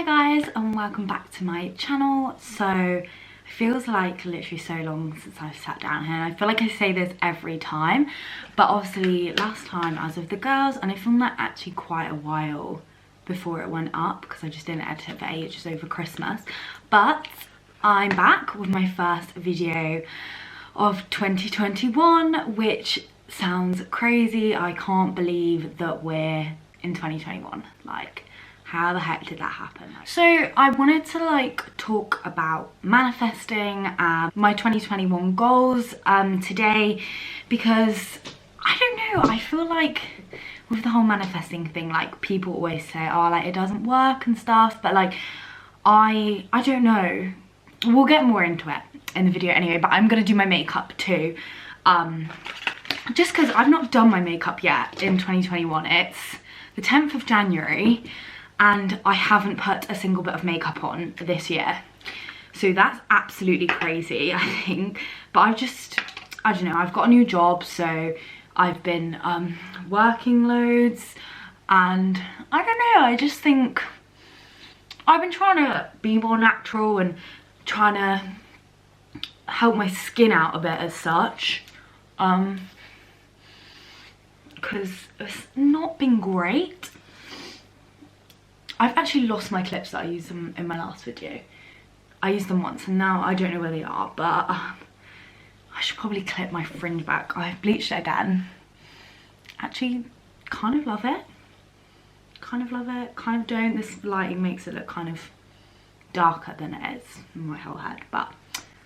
Hello guys and welcome back to my channel. So it feels like literally so long since I've sat down here. I feel like I say this every time, but obviously last time I was with the girls and I filmed that actually quite a while before it went up because I just didn't edit it for ages over Christmas. But I'm back with my first video of 2021, which sounds crazy. I can't believe that we're in 2021. Like, how the heck did that happen? So I wanted to talk about manifesting my 2021 goals today, because I don't know, I feel like with the whole manifesting thing, like people always say, oh, like it doesn't work and stuff, but like I don't know. We'll get more into it in the video anyway, but I'm gonna do my makeup too, just because I've not done my makeup yet in 2021. It's the 10th of January and I haven't put a single bit of makeup on this year. So that's absolutely crazy, I think. But I don't know, I've got a new job, so I've been working loads, and I don't know, I just think I've been trying to be more natural and trying to help my skin out a bit as such, because it's not been great. I've actually lost my clips that I used them in my last video. I used them once and now I don't know where they are, but I should probably clip my fringe back. I've bleached it again. Actually, kind of love it. Kind of love it, kind of don't. This lighting makes it look kind of darker than it is in my whole head, but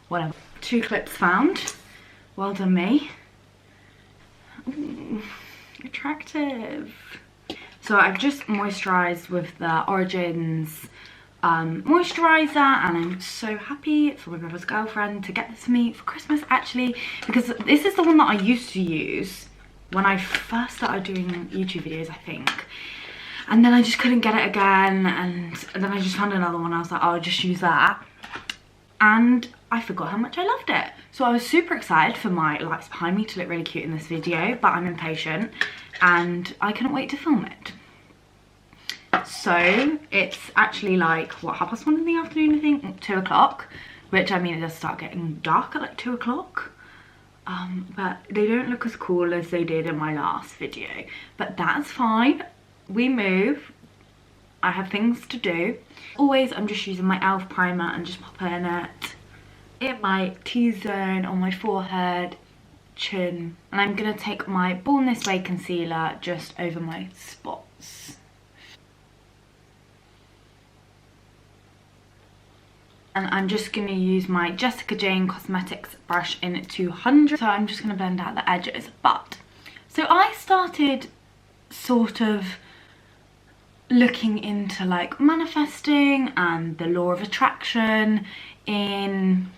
whatever. 2 clips found. Well done me. Ooh, attractive. So I've just moisturised with the Origins moisturiser, and I'm so happy for my brother's girlfriend to get this for me for Christmas, actually, because this is the one that I used to use when I first started doing YouTube videos, I think. And then I just couldn't get it again, and then I just found another one. I was like, oh, I'll just use that. And I forgot how much I loved it. So I was super excited for my lights behind me to look really cute in this video, but I'm impatient and I couldn't wait to film it. So it's actually like, what, 1:30 in the afternoon, I think, 2 o'clock, which, I mean, it does start getting dark at like 2 o'clock. But they don't look as cool as they did in my last video, but that's fine. We move. I have things to do. Always, I'm just using my e.l.f. primer and just popping it in my T-zone, on my forehead, chin, and I'm gonna take my Born This Way concealer just over my spots. And I'm just gonna use my Jessica Jane Cosmetics brush in 200. So I'm just gonna blend out the edges. But, so I started sort of looking into like manifesting and the law of attraction in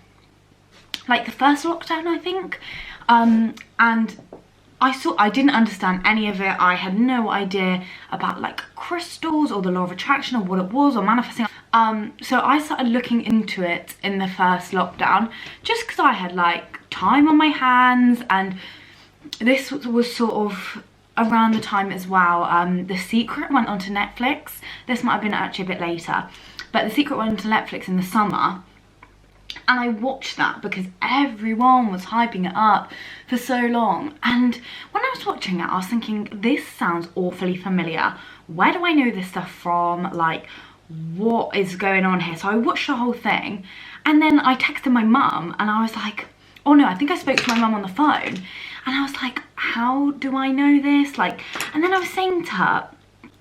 like the first lockdown, I think. And I didn't understand any of it. I had no idea about like crystals or the law of attraction or what it was or manifesting. So I started looking into it in the first lockdown just because I had like time on my hands, and this was sort of around the time as well. The Secret went onto Netflix. This might have been actually a bit later, but The Secret went onto Netflix in the summer. And I watched that because everyone was hyping it up for so long. And when I was watching it, I was thinking, this sounds awfully familiar. Where do I know this stuff from? Like, what is going on here? So I watched the whole thing. And then I texted my mum and I was like, oh no, I think I spoke to my mum on the phone. And I was like, how do I know this? Like, and then I was saying to her,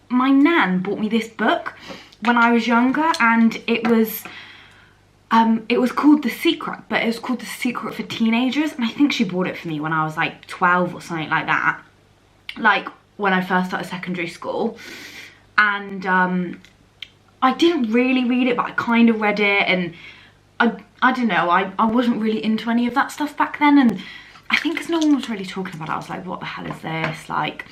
my nan bought me this book when I was younger, and it was called The Secret, but it was called The Secret for Teenagers, and I think she bought it for me when I was like 12 or something like that, like when I first started secondary school. And I didn't really read it, but I kind of read it, and I don't know, I wasn't really into any of that stuff back then, and I think because no one was really talking about it, I was like, what the hell is this, like.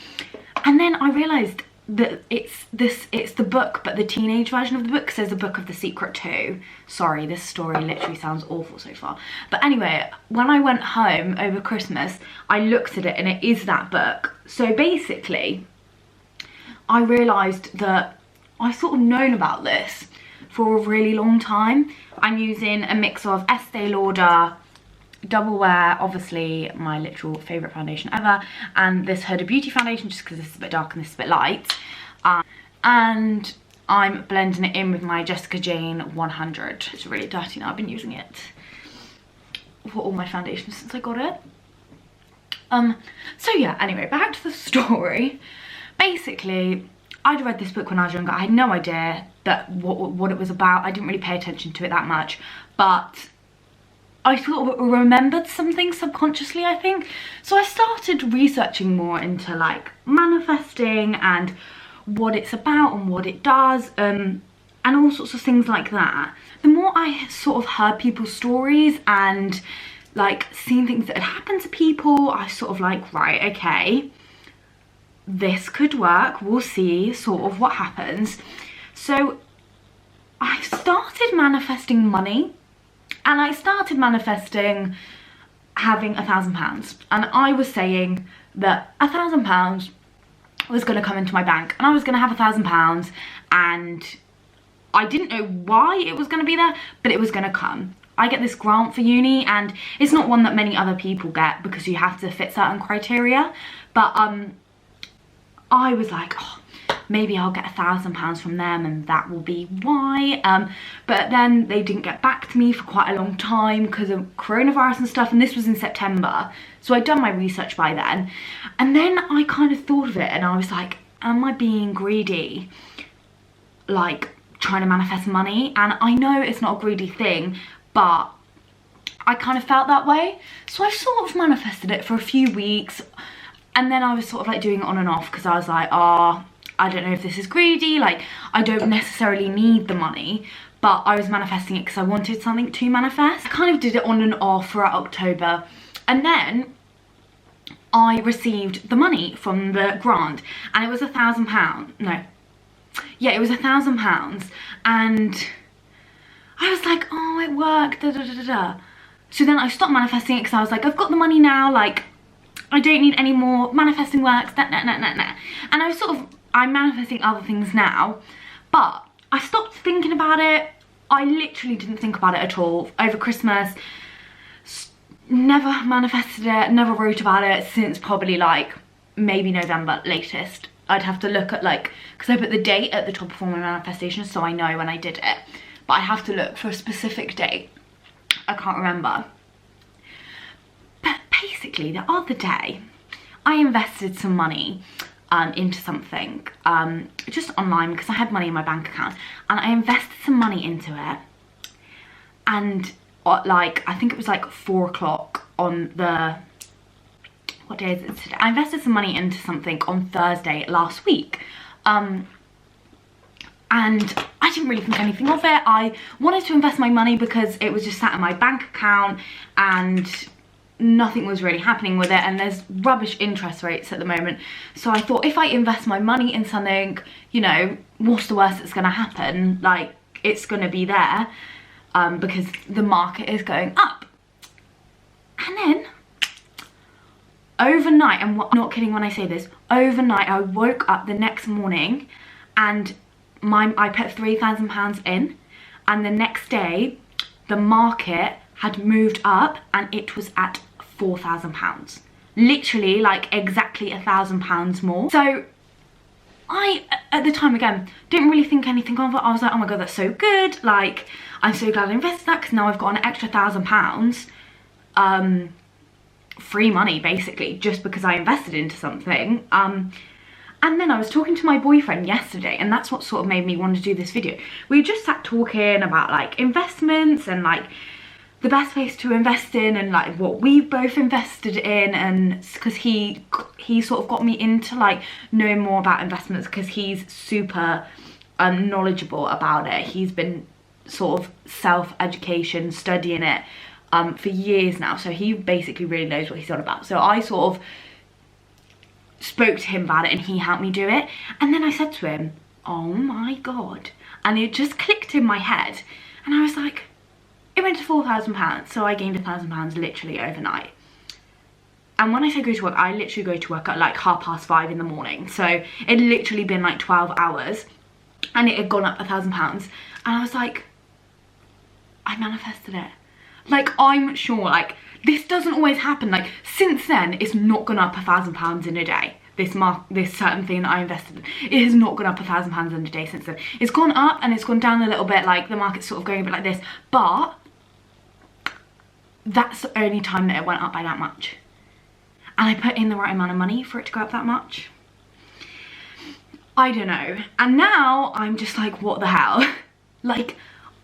And then I realised that it's the book, but the teenage version of the book, because there's a book of The Secret too. Sorry, this story literally sounds awful so far, but anyway, when I went home over Christmas, I looked at it and it is that book. So basically I realised that I sort of known about this for a really long time. I'm using a mix of Estee Lauder Double Wear, obviously my literal favourite foundation ever, and this Huda Beauty foundation, just because this is a bit dark and this is a bit light. And I'm blending it in with my Jessica Jane 100. It's really dirty now, I've been using it for all my foundations since I got it. So yeah, anyway, back to the story. Basically, I'd read this book when I was younger. I had no idea that what it was about. I didn't really pay attention to it that much, but I sort of remembered something subconsciously, I think. So I started researching more into like manifesting and what it's about and what it does, and all sorts of things like that. The more I sort of heard people's stories and like seeing things that had happened to people, I sort of like, right, okay, this could work, we'll see sort of what happens. So I started manifesting money, and I started manifesting having £1,000, and I was saying that £1,000 was going to come into my bank, and I was going to have £1,000, and I didn't know why it was going to be there, but it was going to come. I get this grant for uni, and it's not one that many other people get because you have to fit certain criteria, but I was like, oh, maybe I'll get £1,000 from them and that will be why. But then they didn't get back to me for quite a long time because of coronavirus and stuff, and this was in September, so I'd done my research by then. And then I kind of thought of it and I was like, am I being greedy, like trying to manifest money? And I know it's not a greedy thing, but I kind of felt that way, so I sort of manifested it for a few weeks, and then I was sort of like doing it on and off because I was like, oh, I don't know if this is greedy, like I don't necessarily need the money, but I was manifesting it because I wanted something to manifest. I kind of did it on and off throughout October, and then I received the money from the grant, and it was £1,000, no, yeah, it was £1,000, and I was like, oh, it worked, da da da da da. So then I stopped manifesting it because I was like, I've got the money now, like I don't need any more, manifesting works, nah, nah, nah, nah, nah. And I was sort of, I'm manifesting other things now, but I stopped thinking about it. I literally didn't think about it at all over Christmas. Never manifested it, never wrote about it since probably like maybe November latest. I'd have to look at like, because I put the date at the top of all my manifestations so I know when I did it, but I have to look for a specific date. I can't remember. But basically the other day I invested some money into something just online because I had money in my bank account, and I invested some money into it, and like I think it was like 4 o'clock on the, what day is it today? I invested some money into something on Thursday last week, and I didn't really think anything of it. I wanted to invest my money because it was just sat in my bank account and nothing was really happening with it, and there's rubbish interest rates at the moment. So I thought, if I invest my money in something, you know, what's the worst that's going to happen? Like, it's going to be there because the market is going up. And then overnight, and I'm not kidding when I say this, overnight I woke up the next morning and I put £3,000 in, and the next day the market had moved up and it was at £4,000, literally like exactly £1,000 more. So I, at the time, again, didn't really think anything of it. I was like, oh my god, that's so good, like I'm so glad I invested that because now I've got an extra £1,000 free money basically just because I invested into something. And then I was talking to my boyfriend yesterday, and that's what sort of made me want to do this video. We just sat talking about like investments and like the best place to invest in, and like what we've both invested in, and because he sort of got me into like knowing more about investments because he's super knowledgeable about it. He's been sort of self-education studying it for years now, so he basically really knows what he's on about. So I sort of spoke to him about it and he helped me do it, and then I said to him, oh my god, and it just clicked in my head, and I was like, it went to £4,000, so I gained £1,000 literally overnight. And when I say go to work, I literally go to work at like 5:30 in the morning, so it had literally been like 12 hours and it had gone up £1,000. And I was like, I manifested it. Like, I'm sure, like, this doesn't always happen. Like, since then, it's not gone up £1,000 in a day. This certain thing that I invested in, it has not gone up £1,000 in a day since then. It's gone up and it's gone down a little bit, like the market's sort of going a bit like this, but that's the only time that it went up by that much. And I put in the right amount of money for it to go up that much. I don't know. And now I'm just like, what the hell? Like,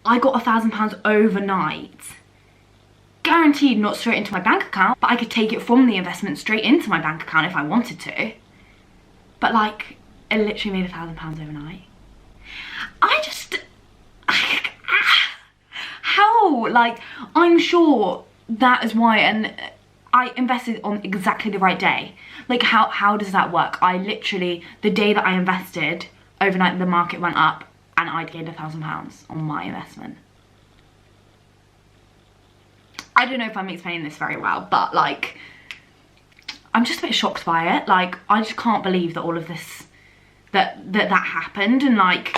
I got £1,000 overnight. Guaranteed not straight into my bank account, but I could take it from the investment straight into my bank account if I wanted to. But like, it literally made £1,000 overnight. How? Like, I'm sure that is why, and I invested on exactly the right day. Like, how does that work? I literally, the day that I invested, overnight the market went up and I'd gained £1,000 on my investment. I don't know if I'm explaining this very well, but like, I'm just a bit shocked by it. Like, I just can't believe that all of this, that happened, and like,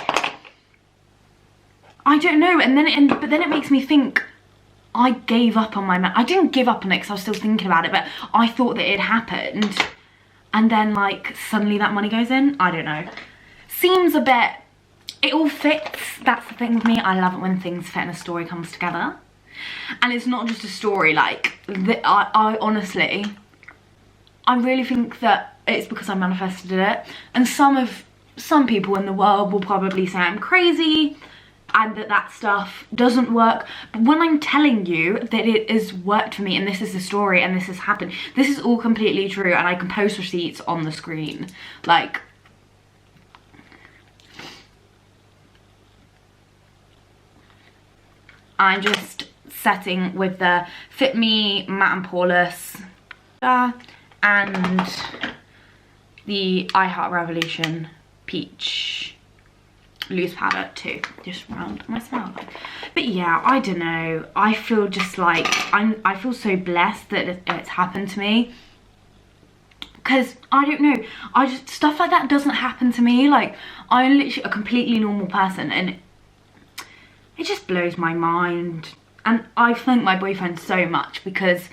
I don't know. But then it makes me think I gave up on I didn't give up on it because I was still thinking about it, but I thought that it happened, and then like suddenly that money goes in. I don't know. Seems a bit, it all fits. That's the thing with me. I love it when things fit and a story comes together. And it's not just a story, like, I honestly, I really think that it's because I manifested it. And some people in the world will probably say I'm crazy and that stuff doesn't work. But when I'm telling you that it has worked for me, and this is the story, and this has happened, this is all completely true, and I can post receipts on the screen. Like, I'm just setting with the Fit Me Matte and Poreless and the I Heart Revolution Peach loose powder too, just round my smile. But yeah, I don't know, I feel just like I feel so blessed that it's happened to me, because I don't know, stuff like that doesn't happen to me. Like, I'm literally a completely normal person, and it just blows my mind. And I thank my boyfriend so much, because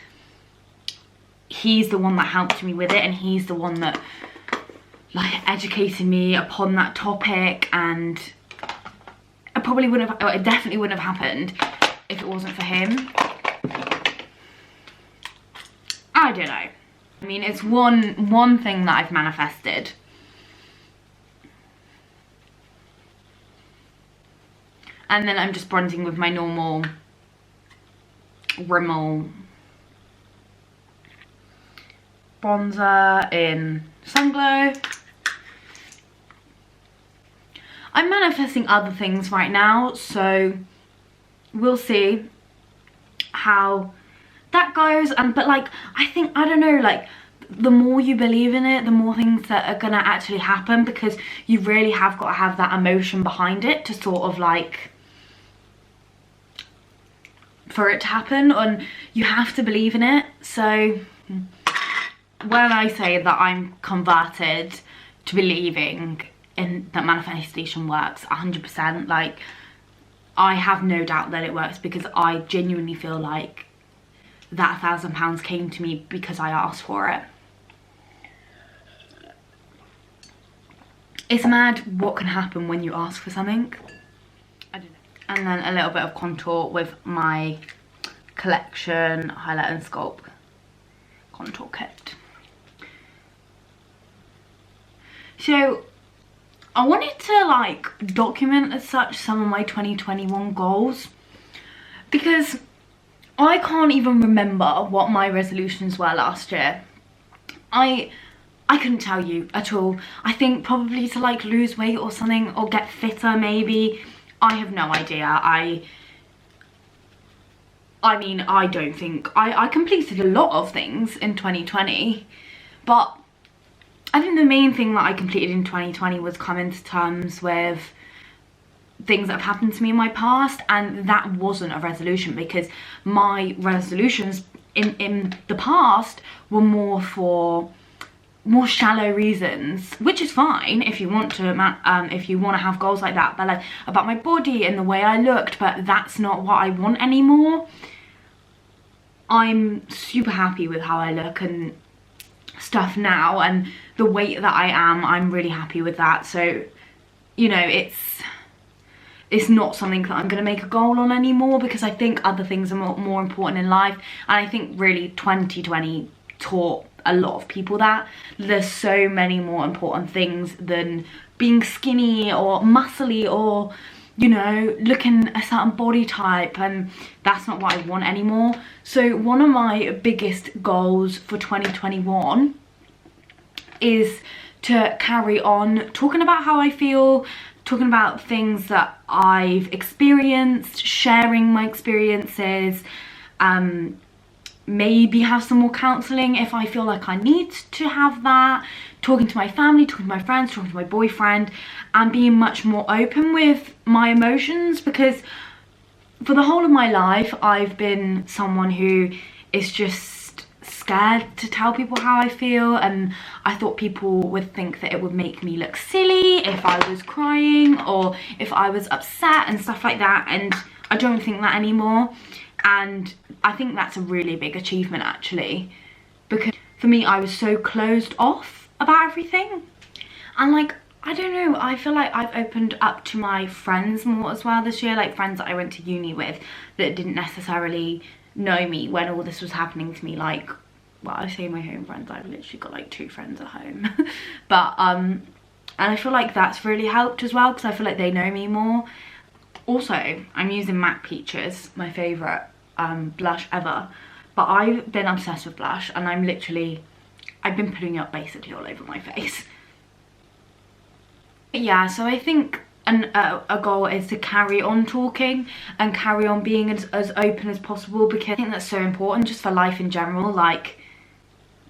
he's the one that helped me with it, and he's the one that like educated me upon that topic, and it probably wouldn't have, it definitely wouldn't have happened if it wasn't for him. I don't know. I mean, it's one thing that I've manifested. And then I'm just bronzing with my normal Rimmel bronzer in Sun Glow. I'm manifesting other things right now, so we'll see how that goes. But like, I don't know, like, the more you believe in it, the more things that are gonna actually happen, because you really have got to have that emotion behind it to sort of like, for it to happen, and you have to believe in it. So when I say that I'm converted to believing in that manifestation works 100%, like, I have no doubt that it works, because I genuinely feel like that £1,000 came to me because I asked for it. It's mad what can happen when you ask for something. I don't know. And then a little bit of contour with my Collection Highlight and Sculpt contour kit. So I wanted to like document as such some of my 2021 goals, because I can't even remember what my resolutions were last year. I couldn't tell you at all. I think probably to like lose weight or something, or get fitter maybe. I have no idea. I mean, I don't think I completed a lot of things in 2020, but I think the main thing that I completed in 2020 was coming to terms with things that have happened to me in my past, and that wasn't a resolution, because my resolutions in the past were more for more shallow reasons, which is fine if you want to have goals like that, but like about my body and the way I looked, but that's not what I want anymore. I'm super happy with how I look and stuff now, and the weight that I am, I'm really happy with that. So, you know, it's not something that I'm going to make a goal on anymore, because I think other things are more important in life. And I think really 2020 taught a lot of people that there's so many more important things than being skinny or muscly or, you know, looking a certain body type, and that's not what I want anymore. So one of my biggest goals for 2021 is to carry on talking about how I feel, talking about things that I've experienced, sharing my experiences, maybe have some more counselling if I feel like I need to have that, talking to my family, talking to my friends, talking to my boyfriend, and being much more open with my emotions, because for the whole of my life I've been someone who is just scared to tell people how I feel, and I thought people would think that it would make me look silly if I was crying or if I was upset and stuff like that, and I don't think that anymore. And I think that's a really big achievement actually, because for me I was so closed off about everything, and like, I don't know, I feel like I've opened up to my friends more as well this year, like friends that I went to uni with that didn't necessarily know me when all this was happening to me. Like, well, I say my home friends, I've literally got like 2 friends at home but and I feel like that's really helped as well, because I feel like they know me more. Also, I'm using MAC Peaches, my favourite blush ever, but I've been obsessed with blush, and I've been putting it basically all over my face. But yeah, so I think a goal is to carry on talking and carry on being as open as possible, because I think that's so important just for life in general, like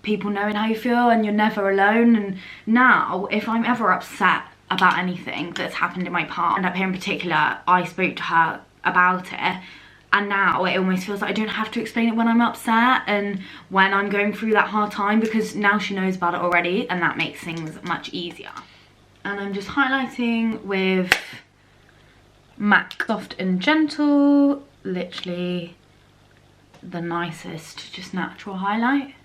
people knowing how you feel and you're never alone. And now if I'm ever upset about anything that's happened in my past, and up here in particular, I spoke to her about it, and now it almost feels like I don't have to explain it when I'm upset and when I'm going through that hard time, because now she knows about it already, and that makes things much easier. And I'm just highlighting with MAC Soft and Gentle, literally the nicest, just natural highlight.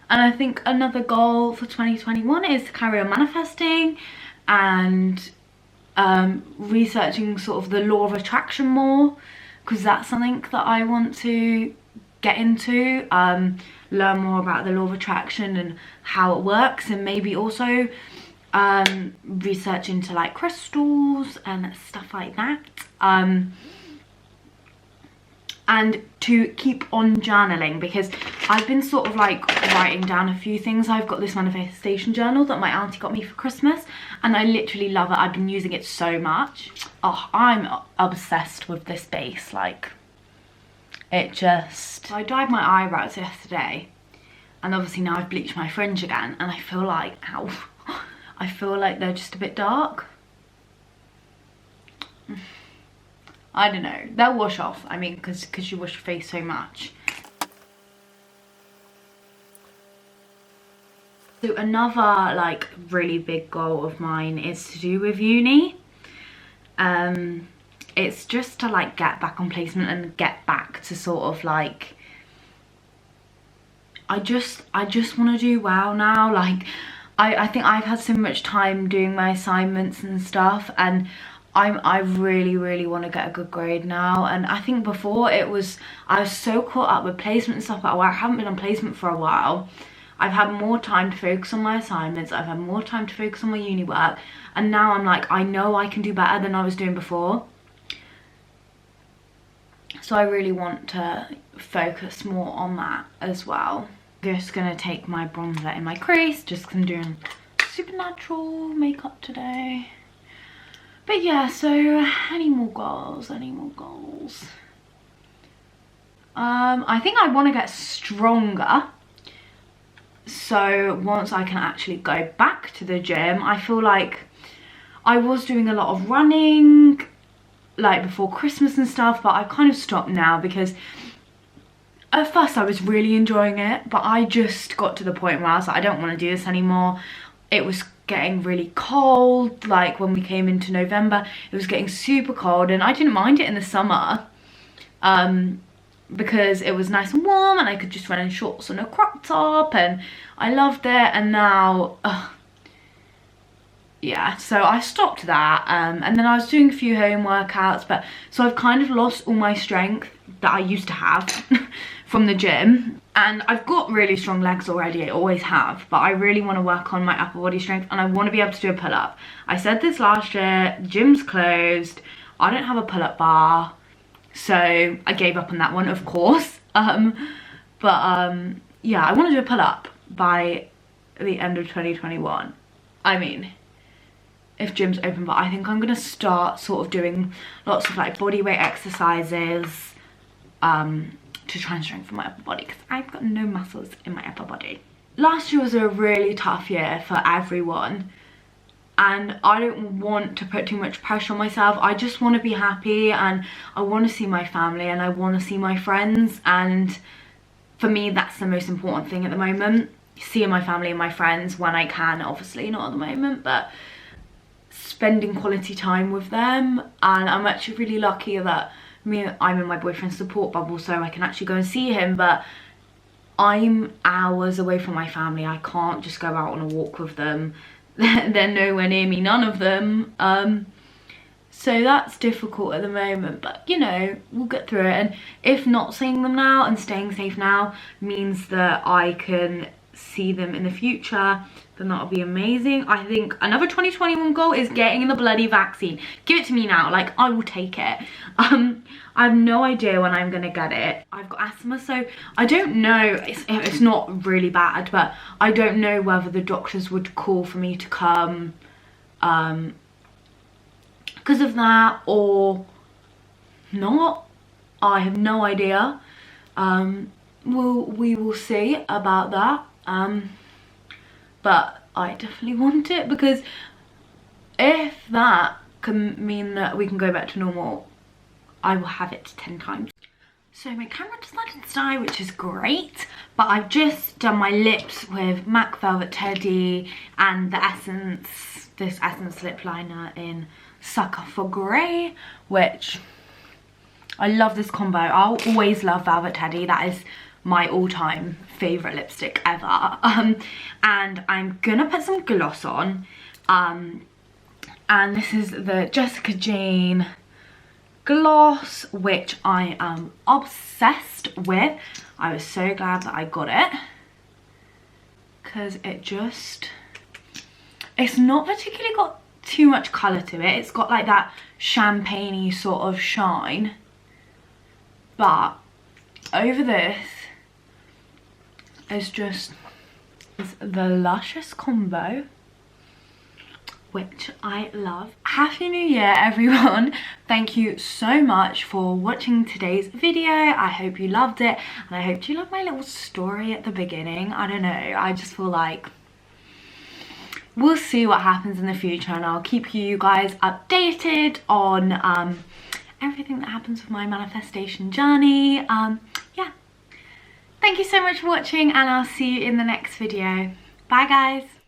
And I think another goal for 2021 is to carry on manifesting and researching sort of the law of attraction more, because that's something that I want to get into, learn more about the law of attraction and how it works, and maybe also research into like crystals and stuff like that. And to keep on journaling, because I've been sort of like writing down a few things. I've got this manifestation journal that my auntie got me for Christmas, and I literally love it. I've been using it so much. Oh, I'm obsessed with this base. Like, it just... I dyed my eyebrows yesterday, and obviously now I've bleached my fringe again, and I feel like, ow, I feel like they're just a bit dark. I don't know, they'll wash off, I mean, because you wash your face so much. So another like really big goal of mine is to do with uni. It's just to like get back on placement and get back to sort of like, I just want to do well now. Like, I think I've had so much time doing my assignments and stuff, and I really want to get a good grade now. And I think before I was so caught up with placement and stuff, but I haven't been on placement for a while. I've had more time to focus on my assignments, I've had more time to focus on my uni work, and now I'm like, I know I can do better than I was doing before. So I really want to focus more on that as well. I'm just gonna take my bronzer in my crease, just because I'm doing supernatural makeup today. But yeah, so any more goals? I think I want to get stronger. So once I can actually go back to the gym, I feel like I was doing a lot of running like before Christmas and stuff, but I've kind of stopped now because At first I was really enjoying it, but I just got to the point where I was like, I don't want to do this anymore. It was getting really cold, like when we came into November, it was getting super cold, and I didn't mind it in the summer because it was nice and warm and I could just run in shorts and a crop top, and I loved it. And now, yeah, so I stopped that, and then I was doing a few home workouts, but so I've kind of lost all my strength that I used to have from the gym, and I've got really strong legs already, I always have, but I really want to work on my upper body strength, and I want to be able to do a pull-up. I said this last year, gym's closed, I don't have a pull-up bar, so I gave up on that one, of course. Yeah, I want to do a pull-up by the end of 2021. I mean, if gym's open, but I think I'm gonna start sort of doing lots of like body weight exercises to try and strengthen my upper body, because I've got no muscles in my upper body. Last year was a really tough year for everyone, and I don't want to put too much pressure on myself. I just want to be happy, and I want to see my family, and I want to see my friends, and for me that's the most important thing at the moment, seeing my family and my friends when I can. Obviously not at the moment, but spending quality time with them. And I'm actually really lucky that I'm in my boyfriend's support bubble, so I can actually go and see him, but I'm hours away from my family. I can't just go out on a walk with them. They're nowhere near me, none of them. So that's difficult at the moment, but you know, we'll get through it. And if not seeing them now and staying safe now means that I can see them in the future, then that'll be amazing. I think another 2021 goal is getting the bloody vaccine. Give it to me now, like I will take it. I have no idea when I'm gonna get it. I've got asthma, so I don't know, it's not really bad, but I don't know whether the doctors would call for me to come because of that or not. I have no idea. We will see about that. But I definitely want it, because if that can mean that we can go back to normal, I will have it 10 times. So my camera decided to die, which is great, but I've just done my lips with MAC Velvet Teddy and the this Essence lip liner in Sucker for Grey, which I love this combo. I'll always love Velvet Teddy. That is my all-time favorite lipstick ever. And I'm gonna put some gloss on, and this is the Jessica Jane gloss, which I am obsessed with. I was so glad that I got it, because it's not particularly got too much colour to it. It's got like that champagne-y sort of shine, but over this is just the Luscious combo, which I love. Happy New Year, everyone. Thank you so much for watching today's video. I hope you loved it, and I hope you loved my little story at the beginning. I don't know, I just feel like we'll see what happens in the future, and I'll keep you guys updated on everything that happens with my manifestation journey. Yeah, thank you so much for watching, and I'll see you in the next video. Bye guys.